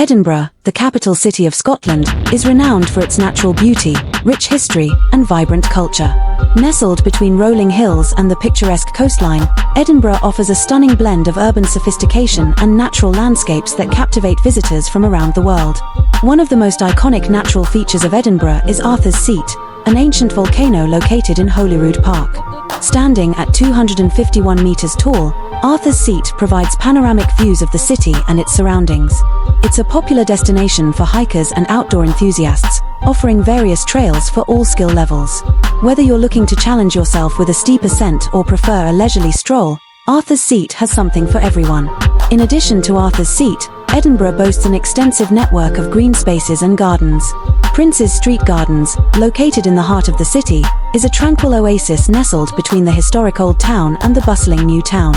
Edinburgh, the capital city of Scotland, is renowned for its natural beauty, rich history, and vibrant culture. Nestled between rolling hills and the picturesque coastline, Edinburgh offers a stunning blend of urban sophistication and natural landscapes that captivate visitors from around the world. One of the most iconic natural features of Edinburgh is Arthur's Seat, an ancient volcano located in Holyrood Park. Standing at 251 meters tall, Arthur's Seat provides panoramic views of the city and its surroundings. It's a popular destination for hikers and outdoor enthusiasts, offering various trails for all skill levels. Whether you're looking to challenge yourself with a steep ascent or prefer a leisurely stroll, Arthur's Seat has something for everyone. In addition to Arthur's Seat, Edinburgh boasts an extensive network of green spaces and gardens. Prince's Street Gardens, located in the heart of the city, is a tranquil oasis nestled between the historic Old Town and the bustling New Town.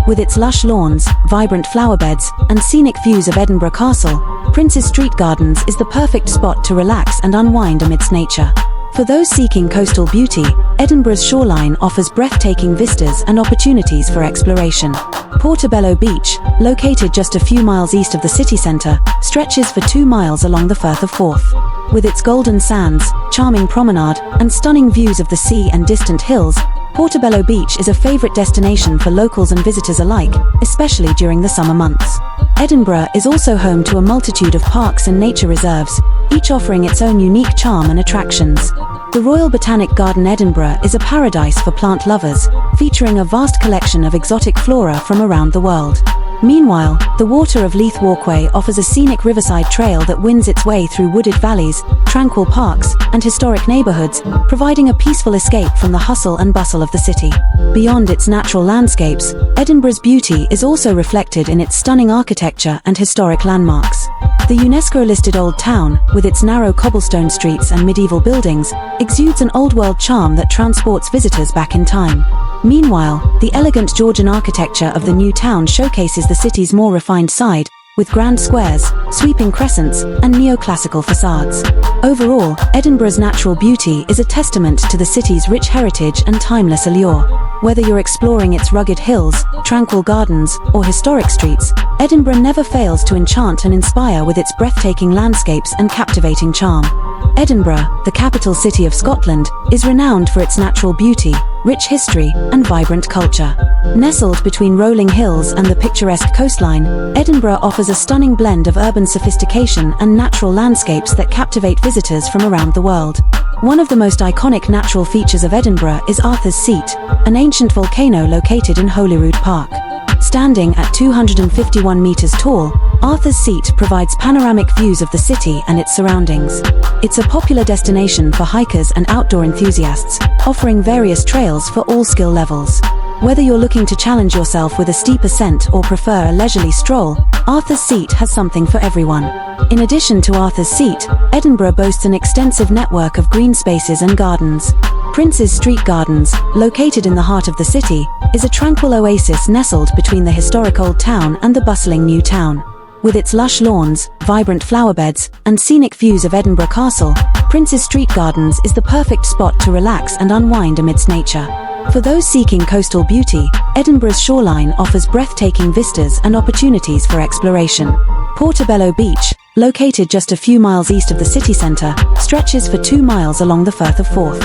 With its lush lawns, vibrant flower beds, and scenic views of Edinburgh Castle, Prince's Street Gardens is the perfect spot to relax and unwind amidst nature. For those seeking coastal beauty, Edinburgh's shoreline offers breathtaking vistas and opportunities for exploration. Portobello Beach, located just a few miles east of the city centre, stretches for 2 miles along the Firth of Forth. With its golden sands, charming promenade, and stunning views of the sea and distant hills, Portobello Beach is a favourite destination for locals and visitors alike, especially during the summer months. Edinburgh is also home to a multitude of parks and nature reserves, each offering its own unique charm and attractions. The Royal Botanic Garden Edinburgh is a paradise for plant lovers, featuring a vast collection of exotic flora from around the world. Meanwhile, the Water of Leith Walkway offers a scenic riverside trail that winds its way through wooded valleys, tranquil parks, and historic neighbourhoods, providing a peaceful escape from the hustle and bustle of the city. Beyond its natural landscapes, Edinburgh's beauty is also reflected in its stunning architecture and historic landmarks. The UNESCO-listed Old Town, with its narrow cobblestone streets and medieval buildings, exudes an old-world charm that transports visitors back in time. Meanwhile, the elegant Georgian architecture of the New Town showcases the city's more refined side, with grand squares, sweeping crescents, and neoclassical facades. Overall, Edinburgh's natural beauty is a testament to the city's rich heritage and timeless allure. Whether you're exploring its rugged hills, tranquil gardens, or historic streets, Edinburgh never fails to enchant and inspire with its breathtaking landscapes and captivating charm. Edinburgh, the capital city of Scotland, is renowned for its natural beauty, rich history, and vibrant culture. Nestled between rolling hills and the picturesque coastline, Edinburgh offers a stunning blend of urban sophistication and natural landscapes that captivate visitors from around the world. One of the most iconic natural features of Edinburgh is Arthur's Seat, an ancient volcano located in Holyrood Park. Standing at 251 meters tall, Arthur's Seat provides panoramic views of the city and its surroundings. It's a popular destination for hikers and outdoor enthusiasts, offering various trails for all skill levels. Whether you're looking to challenge yourself with a steep ascent or prefer a leisurely stroll, Arthur's Seat has something for everyone. In addition to Arthur's Seat, Edinburgh boasts an extensive network of green spaces and gardens. Prince's Street Gardens, located in the heart of the city, is a tranquil oasis nestled between the historic Old Town and the bustling New Town. With its lush lawns, vibrant flower beds, and scenic views of Edinburgh Castle, Prince's Street Gardens is the perfect spot to relax and unwind amidst nature. For those seeking coastal beauty, Edinburgh's shoreline offers breathtaking vistas and opportunities for exploration. Portobello Beach, located just a few miles east of the city centre, stretches for 2 miles along the Firth of Forth.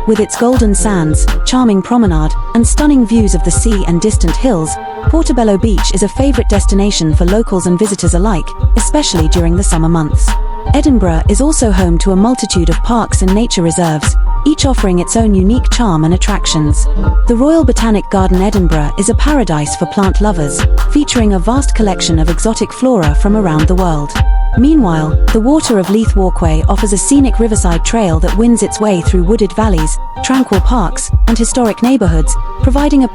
With its golden sands, charming promenade, and stunning views of the sea and distant hills, Portobello Beach is a favourite destination for locals and visitors alike, especially during the summer months. Edinburgh is also home to a multitude of parks and nature reserves, each offering its own unique charm and attractions. The Royal Botanic Garden Edinburgh is a paradise for plant lovers, featuring a vast collection of exotic flora from around the world. Meanwhile, the Water of Leith Walkway offers a scenic riverside trail that winds its way through wooded valleys, tranquil parks, and historic neighbourhoods, providing a